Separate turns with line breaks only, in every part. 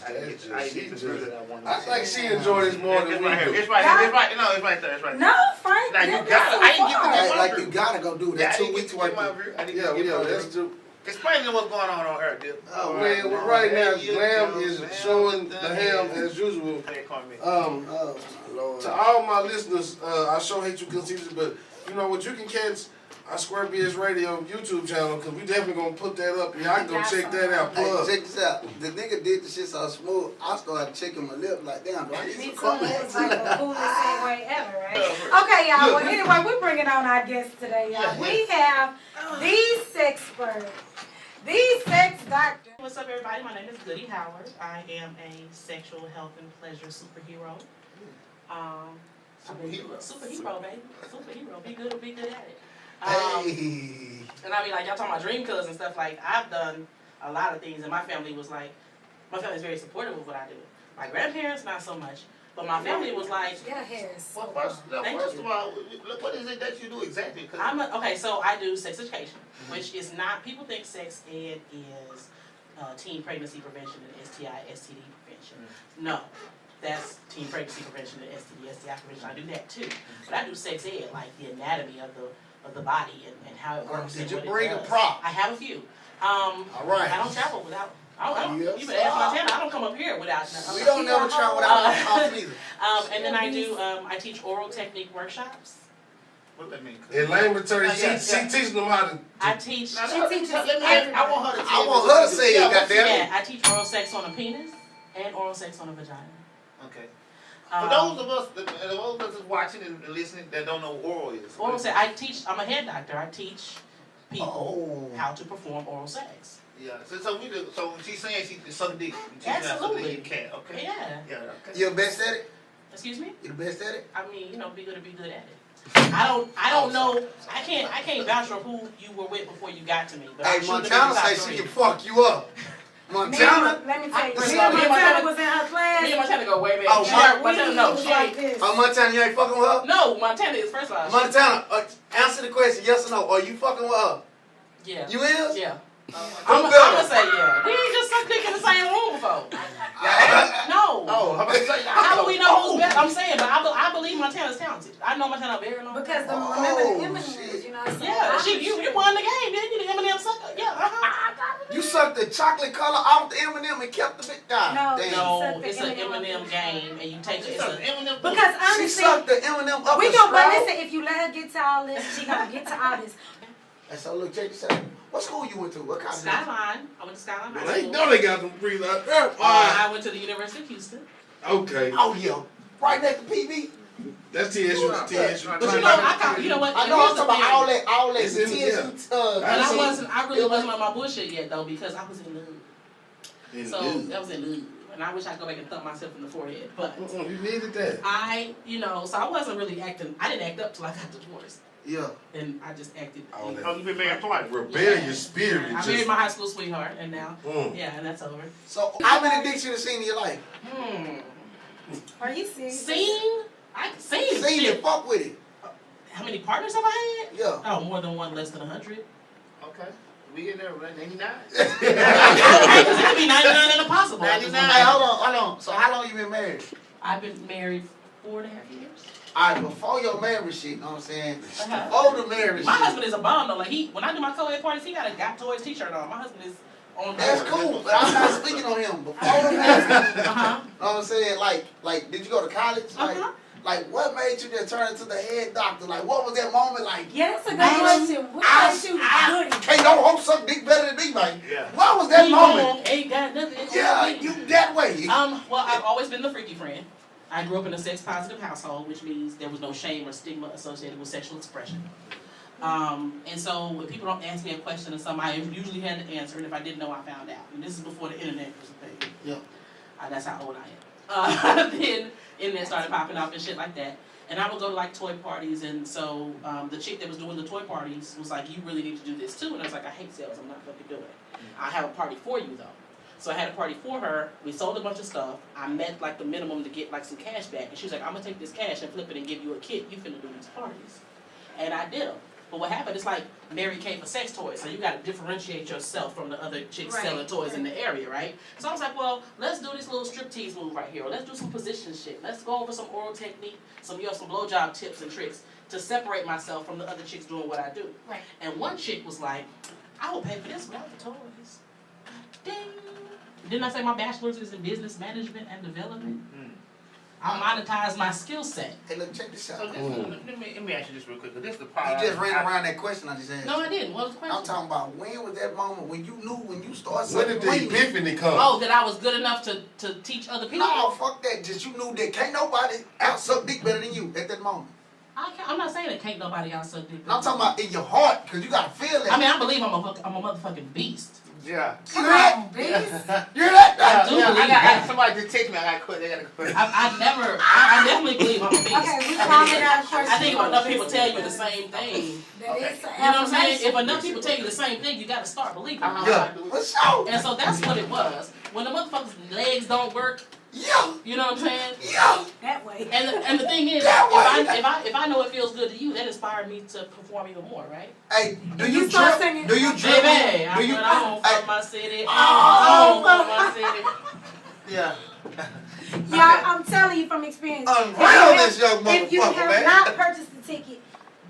I think she enjoyed this more than we do.
It's right. No, it's right there. It's right there.
No, Frank.
Like you gotta. I ain't get to get my
Like you gotta go do that. 2 weeks worth.
Yeah, let's do.
Explain to what's going on Earth, dude.
Oh man, well, right now, Glam is showing the ham as usual. To all my listeners, I sure hate you can see this, but you know what? You can catch our Square BS Radio YouTube channel because we definitely gonna put that up. Yeah, I can go check that out. Plus,
hey, check this out. The nigga did the shit so smooth. I started checking my lip like, damn, do I need some
It's
comments?
like the coolest segue ever, right? Okay, y'all. Well, anyway, we're bringing on our guests today, y'all. We have the sexpert, the sex doctor.
What's up, everybody? My name is Goody Howard. I am a sexual health and pleasure superhero. Superhero, baby. Superhero. Be good at it. And I mean, like, y'all talking about dream killers and stuff, like, I've done a lot of things, and my family was like, my family's very supportive of what I do. My grandparents, not so much, but my family was like,
Your hair is so
First of all, what is it that you do exactly?
okay, so I do sex education, which is not, people think sex ed is teen pregnancy prevention and STI, STD prevention. No. That's teen pregnancy prevention and STD, STI prevention. I do that too. But I do sex ed, like the anatomy of the body and how it works.
Did you bring a prop?
I have a few.
All right.
I don't travel without. You better ask Montana. I don't come up here without.
We don't never travel without off either.
And then I do. I teach oral technique workshops.
What that mean?
in layman terms, she teaching them how to.
I teach.
She teaches
I want her to.
I want her to say it, goddamn.
Yeah, I teach oral sex on a penis and oral sex on a vagina.
Okay. For those of us that's watching and listening that don't know what oral is.
Oral sex. I'm a head doctor. I teach people how to perform oral sex.
Yeah. So she's saying she suck dick.
Absolutely.
You can. Okay.
Yeah.
Yeah. Okay.
You're the best at it?
Excuse me?
You're the best at it?
I mean, be good at it. I don't know. I can't vouch for who you were with before you got to me. But
Hey, Montana say she can fuck you up. Montana.
Let me tell you,
First
me
of all,
and
me and
Montana was in her class.
Me and Montana go way back.
Oh,
Montana, no, she
like
ain't.
this.
Oh, Montana, you ain't fucking with her?
No, Montana is first of all.
Montana, answer the question, yes or no. Are you fucking with her?
Yeah.
You is?
Yeah.
I'm
gonna say yeah. We ain't just sucked dick in the same room before. No.
Oh, I'm gonna say.
How do we know who's better? I'm saying, but I believe Montana's talented. I know Montana very long.
Because remember the Eminems, you know. So
yeah, you won the game, didn't you? The Eminem sucker. Yeah.
You sucked the chocolate color off the M&M and kept the bit down.
No,
Damn.
No, it's an Eminem game, and you take it.
Because
She
honestly,
sucked the M&M up
we
the
gonna, but
straw.
listen, if you let her get to all this, she gonna get to all this.
And so look, check this out. What school you went to? What kind of
Skyline. I went to Skyline High
They
School.
know they got them breathe out there.
I went to the University of Houston.
Okay.
Oh yeah, right next to PV.
That's TSU. TSU.
But you know what?
I know I'm talking about all that
It's in
TSU.
there.
And I really wasn't on my bullshit yet though because I was in lube. So that was in lube. And I wish I could go back and thump myself in the forehead. But
you needed that.
so I wasn't really acting. I didn't act up till I got divorced.
Yeah.
And I just acted.
Oh,
you been married twice.
Rebellious spirit.
I married my high school sweetheart, and now, and that's over.
So how many dicks you have seen in your life?
Are you serious?
Seen? I seen
it. Fuck with it.
How many partners have I had?
Yeah.
Oh, more than one, less than 100.
Okay. We in there, right? 99.
It could be 99 and impossible.
99.
Hey, hold on. So how long you been married?
I've been married 4.5 years.
Alright, before your marriage shit, you know what I'm saying? Before the marriage
My
shit.
husband is a bomb though. Like when I do my co-ed parties, he got a Got Toys t-shirt on. My husband is on.
That's cool, but I'm not speaking on him. Before the marriage, you know what I'm saying? Like, did you go to college? Like, what made you just turn into the head doctor? Like, what was that moment like?
Yeah, that's a good question. What makes you good?
Can't no hoe suck dick better than me, man.
Yeah.
What was that moment?
Ain't got nothing.
Yeah, you that way.
Well, I've always been the freaky friend. I grew up in a sex-positive household, which means there was no shame or stigma associated with sexual expression. And so if people don't ask me a question or something, I usually had to answer it. If I didn't know, I found out. And this is before the internet was a thing.
Yeah.
That's how old I am. Then internet started popping up and shit like that. And I would go to like toy parties, and so the chick that was doing the toy parties was like, "You really need to do this too." And I was like, "I hate sales. I'm not fucking doing it. I have a party for you though." So I had a party for her. We sold a bunch of stuff. I met like the minimum to get like some cash back. And she was like, "I'm gonna take this cash and flip it and give you a kit. You finna do these parties." And I did them. But what happened is like Mary Kay for sex toys, so you got to differentiate yourself from the other chicks selling toys in the area, right? So I was like, well, let's do this little striptease move right here, or let's do some position shit. Let's go over some oral technique, some blowjob tips and tricks to separate myself from the other chicks doing what I do.
Right.
And one chick was like, I will pay for this without the toys. Ding. Didn't I say my bachelor's is in business management and development? I monetize my skill set.
Hey, look, check this out.
So let me ask you this real quick, because this is the part.
You just ran around that question I just asked.
No, I didn't. What was the question?
I'm talking about when was that moment when you knew when you started
When did the epiphany come?
Oh, that I was good enough to teach other people?
No, fuck that. Just you knew that can't nobody out suck dick better than you at that moment.
I'm not saying that can't nobody else suck dick.
No, I'm talking about in your heart, because you gotta feel that.
I mean, I believe I'm a motherfucking beast.
Yeah.
You're that.
Beast.
You're that.
I do believe
I
that.
got somebody just text me. I got to quit. They got to quit.
I definitely believe I'm a beast.
Okay, we finally got a question.
I think if enough people tell you the same thing,
That is
you know what I'm saying?
affirmation.
If enough people tell you the same thing, you got to start believing it.
Yeah, for sure.
And so that's what it was. When the motherfuckers' legs don't work,
Yeah,
you know what I'm saying?
yeah.
That way.
And the thing is,
That way.
if I know it feels good to you, that inspired me to perform even more, right?
Hey, do
You
you
start
drip?
singing.
Do you drip?
Baby,
Do you?
I'm home
Hey,
from my city.
Oh.
I'm home from my city.
Yeah.
Y'all, I'm telling you from experience.
unreal this young
If you
motherfucker,
have
man.
not purchased the ticket,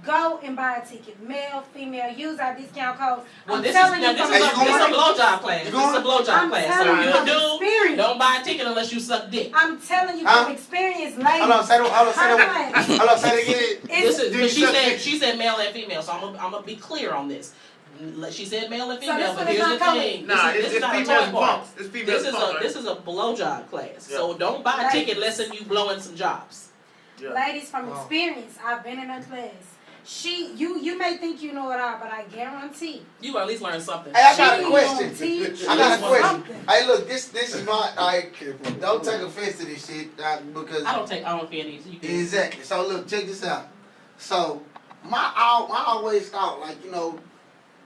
go and buy a ticket. Male, female, use our discount code.
Well,
I'm
this
telling
is
you from
a
experience.
blowjob class. This is a blowjob
I'm
class.
telling
So
you
you
from
do
experience.
don't buy a ticket unless you suck dick.
I'm telling you
Huh?
from experience, ladies.
Hold on, say that. Hold on, say that again.
This is,
Do
but
you suck dick?
she said male and female, so I'm gonna be clear on this. She said male and
So
female,
this
but
one is
here's the
not covered?
thing.
Nah,
This is
it's
not a
females
toy party.
punks. It's females punks.
This is a blowjob class.
Yeah.
So don't buy a
Ladies.
ticket unless you blowing some jobs.
Yeah.
Ladies, from experience, I've been in a class. You may think you know it all, but I guarantee
You will at least learn something.
Hey, I got
she
a question.
gonna teach
I got a
you
question.
something.
Hey, look, this is not like. Don't take offense to this shit, because.
I don't offend these. You can.
Exactly. So look, check this out. So I always thought, like,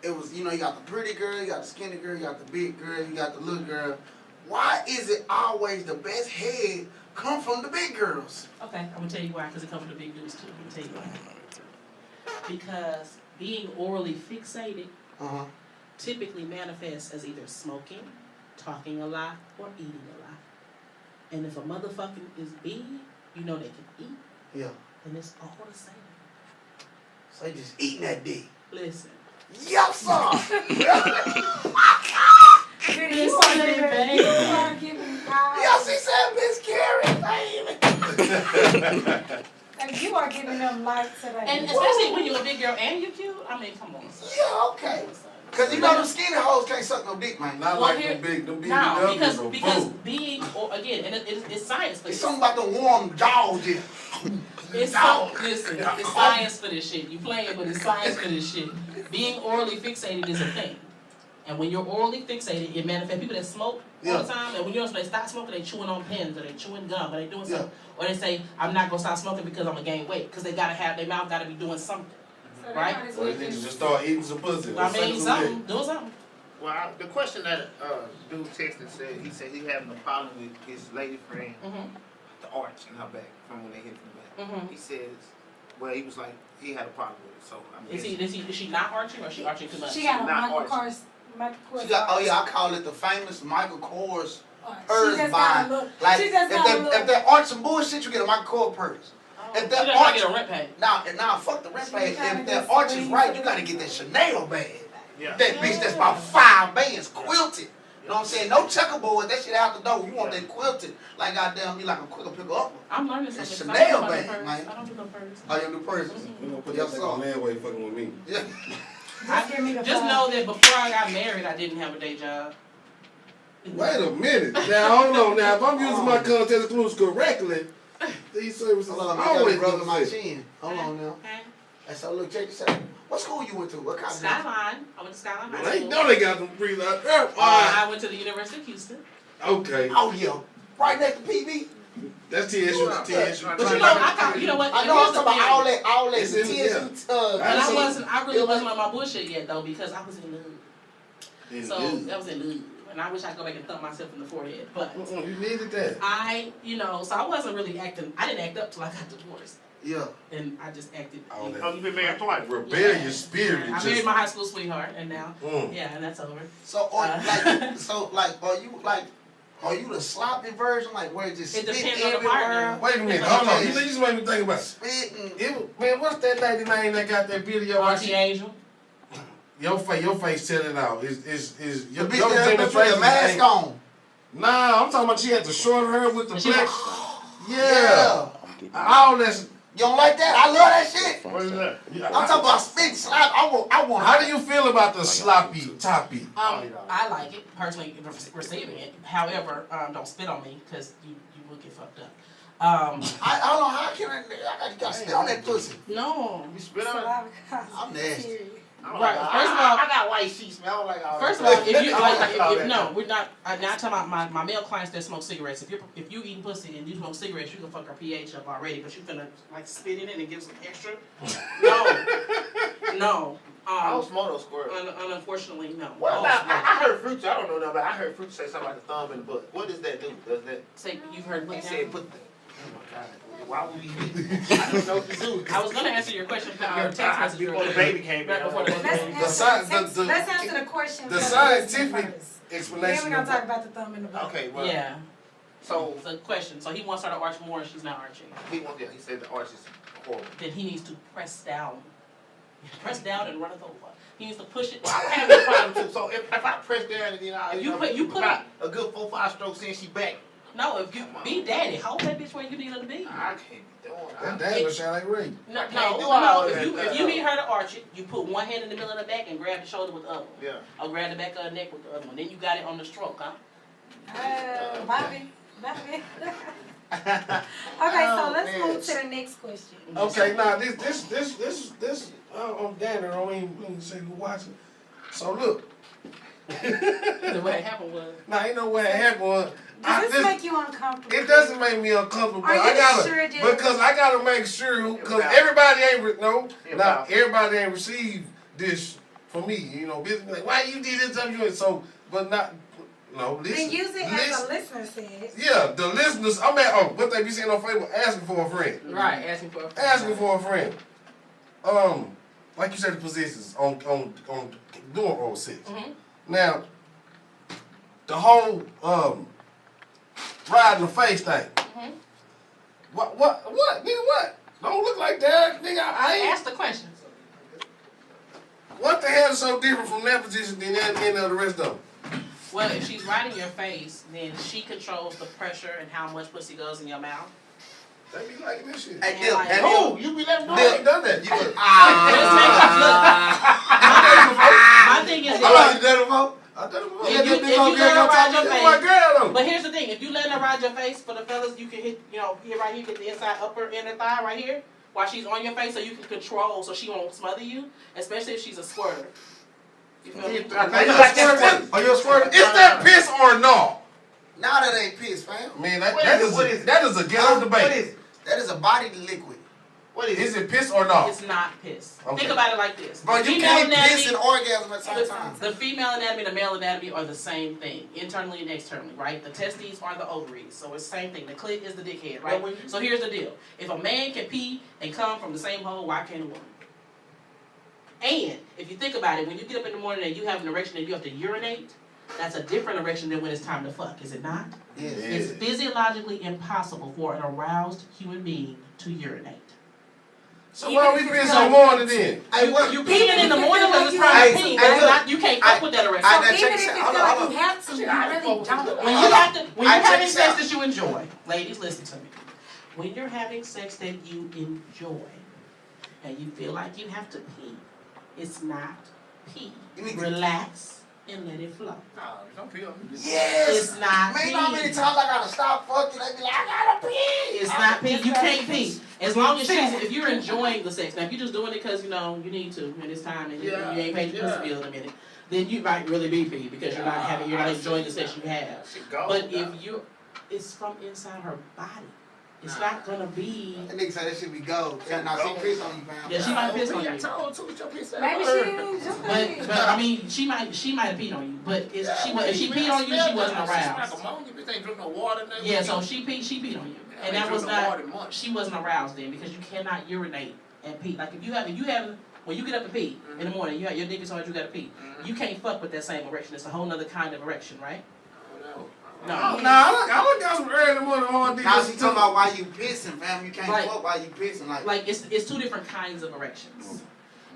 it was, you got the pretty girl, you got the skinny girl, you got the big girl, you got the little girl. Why is it always the best head come from the big girls?
Okay, I'm gonna tell you why, because it comes from the big dudes too. I'm gonna tell you why. Because being orally fixated typically manifests as either smoking, talking a lot, or eating a lot. And if a motherfucker is big, you know they can eat,
Yeah.
and it's all the same.
So they just eating that dick.
Listen.
Yes, sir.
Goody, you are giving
Yes, he said Miss Carrie, baby.
Like, you are giving them light today.
And especially when you're a big girl and you're cute, I mean, come on.
Yeah, okay. Because them skinny hoes can't suck no dick, man.
Not
Well,
like
here-
them big
No,
BBWs.
because being, or again, and it's science for
It's
this.
something about the warm jaws here.
It's so, listen, it's science for this shit. You playing, but it's science for this shit. Being orally fixated is a thing. And when you're orally fixated, it manifests. People that smoke all the time, and when they stop smoking, they chewing on pens, or they chewing gum, or they doing something. Or they say, I'm not gonna stop smoking because I'm gonna gain weight. Because they gotta have, their mouth gotta be doing something.
So
right?
Or they need to just start eating some pussy.
I mean, something, doing something.
Well, the question that dude texted said, he said he having a problem with his lady friend, the arch in her back from when they hit from the back. He says, well, he was like, he had a problem with it, so I'm guessing.
Is she not arching, or is she arching too much?
She got a
Not
Michael
arch.
Kors.
She got, I call it the famous Michael Kors
She
purse
just
bind.
gotta look.
Like,
She just gotta look.
if they're arch some bullshit, you get a Michael Kors purse. If
She
that
just trying
arch,
to get a rent pay.
now, fuck the rent
She
pay.
trying to
If
get
that arch is
swings.
right, you gotta get that Chanel bag.
Yeah.
That bitch that's about 5 bands, quilted. You know what I'm saying? No checkerboard, that shit out the door. You want that quilted, like goddamn me, like a quicker pick up.
I'm learning
That's
something.
Chanel
I don't do
bag,
no
man.
purse. I don't do no purse.
Oh, you do purses?
We're gonna put
Yes,
that thing
sir.
on their way fucking with me.
Yeah.
Just give me the
Just
five.
know that before I got married, I didn't have a day job.
Wait a minute. Now, hold on. Now, if I'm using my context clues correctly, these services
Hold on, I
always
got brother my
benefit.
chin. Hold on now.
Okay.
And so look, check this out. What school you went to? What college?
Skyline. I went to Skyline High
Well, they
School.
know they got them free like
I went to the University of Houston.
Okay.
Oh yeah, right next to PV.
That's TSU. That's TSU.
But you know, you know what?
I know I'm talking about all that
It's in-
TSU.
And I really wasn't on my bullshit yet though, because I was in love.
In
So
love.
that was in love. And I wish I could go back and thump myself in the forehead. But
You needed that.
so I wasn't really acting, I didn't act up till I got divorced.
Yeah.
And I just acted.
Oh, that-
Oh, you been married twice.
Rebellious spirit.
I
just,
married my high school sweetheart, and now,
Mm.
yeah, and that's over.
So, are you the sloppy version, like where it just
It
spit
depends on the
everywhere?
partner.
Wait a minute,
It's
hold on.
like-
You just made me think about it.
Spitting.
Man, what's that lady name that got that video?
Auntie Angel.
Your face tell it out. Is
The
your
bitch that put
demonstration
the mask
ain't-
on.
Nah, I'm talking about she had the short hair with the
And she
black.
like,
Yeah. All that.
You don't like that? I love that shit.
What is that?
I'm talking about spit slap. I want.
How do you feel about the sloppy toppy?
I like it personally, receiving it. However, don't spit on me because you will get fucked up.
I don't know how can I got spit on that pussy.
No.
You spit on it?
I'm nasty.
Right. First of all,
I got white sheets, man. I don't like all
First of
that.
all, if you
I don't like all
if
that.
no, we're not. I'm not talking about my male clients that smoke cigarettes. If you eating pussy and you smoke cigarettes, you can fuck our pH up already. But you finna like spit in it and give some extra. No.
I don't smoke those squirrels.
Unfortunately, no.
What about, I heard fruits. I don't know nothing, but I heard fruits say something like the thumb in the butt. What does that do? Does that?
Say you've heard
He
what
said
now?
put the. Oh my God. Why would we? I don't know what to do.
I was gonna answer your question your text message
before the baby came in.
Right before the baby.
Let's
The
answer the question.
the
first.
scientific
Then
explanation.
we're gonna
of
talk about the thumb in the butt.
Okay, well.
Yeah.
So
The question. So he wants her to arch more, and she's not arching.
he wants. Yeah, he said the arch is horrible.
Then he needs to press down. Press down and run it over. He needs to push it.
Well, I have this problem too. So if I press down and then I
If you put
about a good 4-5 strokes in, she back.
No, if you be daddy, hold that bitch where you need her to be.
I can't be doing
That
that.
damn sound like rape.
No,
I can't do
no.
all
If you need her to arch it, you put one hand in the middle of the back and grab the shoulder with the other one.
Yeah.
Or grab the back of the neck with the other one. Then you got it on the stroke, huh?
Bobby. Okay, so let's move to the next question.
Okay, now this I'm down there. I don't even say who watching. So look.
What happened was.
Now you know what happened was.
Does this make you uncomfortable?
It doesn't make me uncomfortable, but
Are you
I gotta
sure it did?
because I gotta make sure because
Yeah.
everybody ain't not
Yeah.
everybody ain't received this from me. You know, business be like, why you did this? I'm doing so, but not. No, listen.
Then use it as a listener said.
Yeah, the listeners. I'm at what they be saying on Facebook, asking for a friend.
Right, asking for a friend.
Asking for a friend. Like you said, the positions on doing oral sex.
Mhm.
Now, the whole riding the face thing.
Mhm.
What, nigga, what? Don't look like that, nigga. I ain't.
Ask the question.
What the hell is so different from that position than any of the rest of them?
Well, if she's riding your face, then she controls the pressure and how much pussy goes in your mouth.
They be liking this shit.
Hey,
Yeah, like-
and
Oh, you be letting
I
them
ain't done that. You could.
Just make my thing is,
How long you done it for?
I done it before.
If
Yeah,
you
that big old
let her
girl
ride
talking
your
That's
face,
my girl though.
but here's the thing: if you letting her ride your face, for the fellas, you can hit, hit right here, get the inside upper inner thigh right here, while she's on your face, so you can control, so she won't smother you, especially if she's a squirter. You feel me?
Are you a squirter? Is that piss or no?
Now that ain't piss, fam.
Man,
What
that
is
is
it? What is it?
that is a ghetto
What
debate.
is it?
That is a body liquid.
What is
Is
it?
it piss or no?
It's not piss.
Okay.
Think about it like this:
Bro, you
female
can't
anatomy-
piss and orgasm at the same time.
The female anatomy and the male anatomy are the same thing, internally and externally, right? The testes are the ovaries, so it's the same thing. The clit is the dickhead, right?
Well, when you-
So here's the deal. If a man can pee and come from the same hole, why can't a woman? And if you think about it, when you get up in the morning and you have an erection and you have to urinate, that's a different erection than when it's time to fuck, is it not?
Yes.
It's physiologically impossible for an aroused human being to urinate.
So why we being so morning then?
Hey, what?
You peeing in the morning because it's
Hey,
time to pee.
hey,
That's
look,
not, you can't fuck with that erection.
I-
So
now
even
check
if
this
you
out.
feel
Hold on,
like
hold
you
on.
have to, you really don't.
When you're
I check
having
this
sex
out.
that you enjoy, ladies, listen to me. When you're having sex that you enjoy, and you feel like you have to pee, it's not pee.
You need to-
Relax and let it flow.
Nah, don't feel me.
Yes.
It's not
Man,
pee.
how many times I gotta stop fucking? They be like, I gotta pee.
It's not pee. You can't pee. As long as if you're enjoying the sex. Now, if you're just doing it because you need to, and it's time, and you ain't paid your pussy bill in a minute, then you might really be pee because you're not enjoying the sex you have. But if it's from inside her body. It's not gonna be.
That nigga said that should be gold. Now she pissed on you, fam.
Yeah, she might piss on you.
I told you, your piss out.
Maybe she enjoyed
But I mean, she might have peed on you. But if she peed on you, she wasn't aroused.
Bitch ain't drink no water.
Yeah, so she peed on you, and that was not. She wasn't aroused then because you cannot urinate and pee. Like if you have when you get up to pee in the morning, your dick is hard, you gotta pee. You can't fuck with that same erection. It's a whole nother kind of erection, right? No.
I look got some early in the morning hard dick.
Now she talking about why you pissing, fam. You can't fuck while you pissing.
Like it's two different kinds of erections.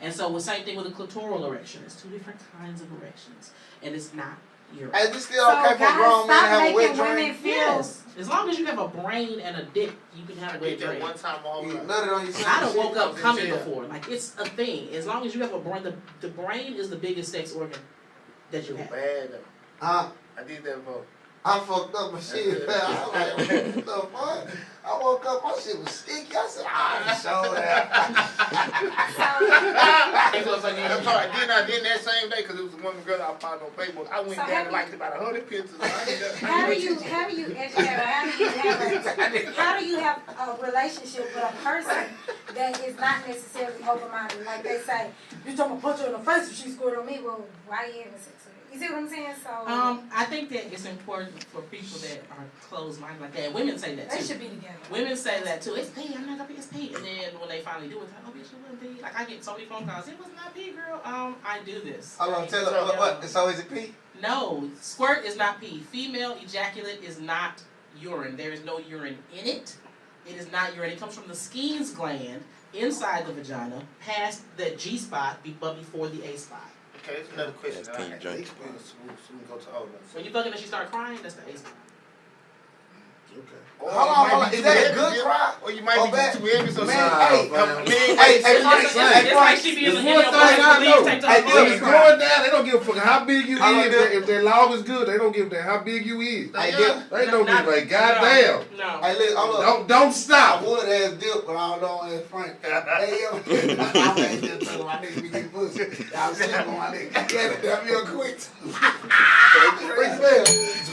And so the same thing with a clitoral erection. It's two different kinds of erections. And it's not urine.
Is this still okay for a grown man to have a wet dream?
Yes. As long as you have a brain and a dick, you can have a wet dream.
One time all
You nutted on yourself.
I done woke up coming before. Like it's a thing. As long as you have a brain, the brain is the biggest sex organ that you have.
Bad.
Huh?
I did that for.
I fucked up my shit, man. I was like, what the fuck? I woke up, my shit was sticky. I said, I show that.
I'm sorry, then that same day, because it was one girl I found on Facebook, I went down and liked about 100 pictures.
How do you educate or how do you have a relationship with a person that is not necessarily open-minded? Like they say, you talking about punch her in the face if she scored on me, well, why you having sex with her? You see what I'm saying? So
I think that it's important for people that are closed-minded like that. Women say that too.
they should be together.
Women say that too. It's pee. I'm not gonna be. It's pee. And then when they finally do it, they're like, oh bitch, it wasn't pee. Like I get so many phone calls. It was not pee, girl. I do this.
Hold on, tell her what? So is it pee?
No, squirt is not pee. Female ejaculate is not urine. There is no urine in it. It is not urine. It comes from the Skene's gland inside the vagina, past the G spot, but before the A spot.
Okay, that's another question.
That's pink junk.
So we can go to all of us.
When you fucking and she start crying, that's the A spot.
Okay.
Hold on. Is that a good cry?
Or you might be just too heavy, so
Man,
hey,
It's like she be in the
It's one thing I know.
take
Hey,
the
it's going down. They don't give a fuck how big you is. If their log is good, they don't give a damn how big you is.
Hey, dip.
They don't give a goddamn.
No.
Hey, listen, hold up.
Don't
I
stop.
would ass dip, but I don't know when it's Frank. Hey, yo. I ain't dip too. My nigga be getting pussy. I'm sleeping on my nigga. Yeah, that real quick.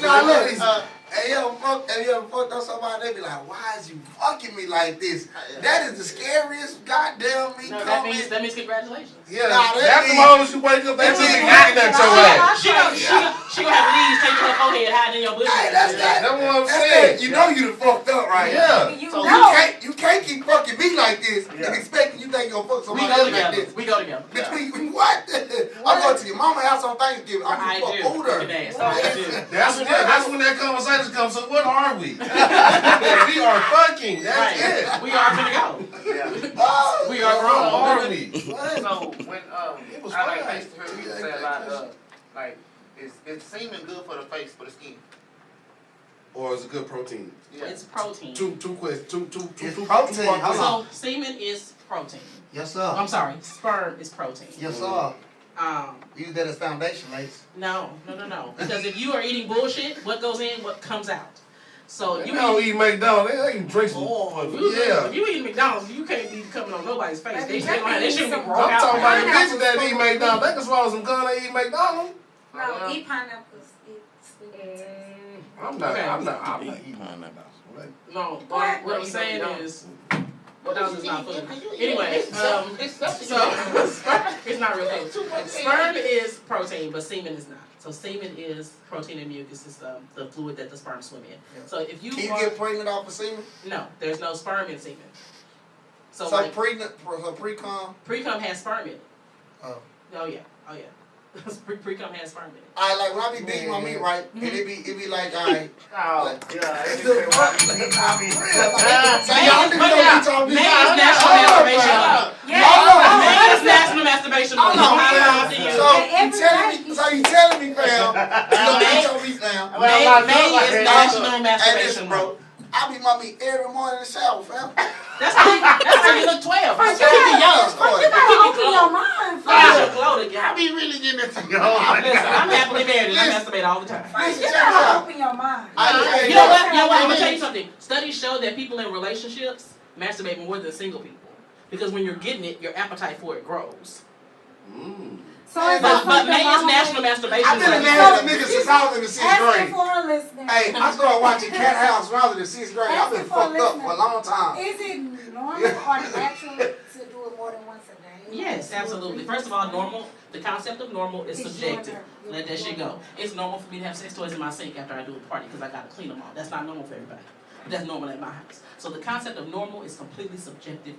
Now, look. Hey, yo, fucked up somebody, they be like, why is you fucking me like this? That is the scariest goddamn me
No,
comment.
that means congratulations.
Yeah,
Nah,
that's the moment you wake up. They just be looking at your ass.
She gonna have leaves taped to her forehead, hiding in your bush.
Hey, that's
That's what I'm
That's
saying.
that. You know you done fucked up, right?
Yeah.
You
So
know.
you can't keep fucking me like this and expecting you think you're gonna fuck
We
somebody
go
else like
together.
this.
We go together.
Between what? I'm going to your mama house on Thanksgiving. I'm
I
gonna
do.
fuck older.
Fucking ass. I do.
That's when that conversation comes. So what are we? We are fucking. That's
Right.
it.
We are gonna go.
Oh,
We are
What
grown.
are we?
So when
It was
I like
fine.
I used to hear people say a lot like is semen good for the face, for the skin?
Or is it good protein?
Yeah.
It's protein.
Two questions.
It's
Two
protein.
part
Hold
question.
on.
So semen is protein.
Yes,
I'm
sir.
sorry, sperm is protein.
Yes, sir. Use that as foundation, mates.
No. Because if you are eating bullshit, what goes in, what comes out. So
You
you
don't eat McDonald's. They ain't drink some.
yeah. If you eat McDonald's, you can't be coming on nobody's face. They should be
I'm
rolled out.
talking about the
Pineapples
bitches that
full
eat
of
McDonald's. They can swallow some gun. They eat McDonald's.
No, eat pineapples. Eat sweet potatoes.
I'm not eating
Pineapple.
No, what I'm saying is, McDonald's is not food. Anyway, so it's not real food. Sperm is protein, but semen is not. So semen is protein and mucus. Is the fluid that the sperm swim in. So if you
Can you
are,
get pregnant off of semen?
no, there's no sperm in semen. So,
So
like
pre-cum.
pre-cum has sperm in it.
Oh.
Oh yeah. Pre-cum has sperm in it.
I like when I be beating my meat right, and it be like I.
Oh, yeah.
It's the fuck. So y'all niggas don't be talking
Man is national masturbation month. Man is national masturbation month.
So you telling me, fam? You don't be telling me now.
May is national
Hey,
masturbation
listen,
month.
bro. I beat my meat every morning in the shower, fam.
That's how you look 12.
Frank,
Keep it young.
You gotta open your mind.
Keep your glow
I
together.
be really getting into
Listen, I'm happily married and I masturbate all the time.
Frank, you gotta open your mind.
You know what? I'm gonna tell you something. Studies show that people in relationships masturbate more than single people because when you're getting it, your appetite for it grows.
So it's
But
not
May is
something
National
wrong
Masturbation
I've been a
Day.
nasty nigga since I was in the 6th
Asking
grade.
for a listener.
Hey, I started watching Cat House when I was in the 6th grade. I've been
Asking for a
fucked up for a
listener.
long time.
Is it normal or natural to do it more than once a day?
Yes, absolutely. First of all, normal. The concept of normal is
It's
subjective.
your
Let that shit
turn.
go. It's normal for me to have sex toys in my sink after I do a party because I gotta clean them all. That's not normal for everybody. That's normal at my house. So the concept of normal is completely subjective.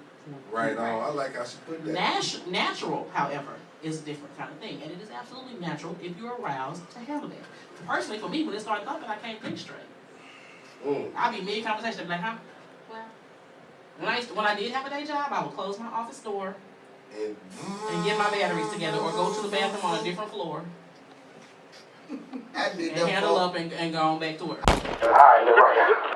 Right on. I like how she put that.
Natural, however, is a different kind of thing, and it is absolutely natural if you're aroused to handle that. Personally, for me, when it started thumping, I can't think straight. I'll be mid conversation, like, huh? Well, when I did have a day job, I would close my office door and get my batteries together, or go to the bathroom on a different floor
I did
and
that
handle
for
up and go on back to work.
Alright, look right here.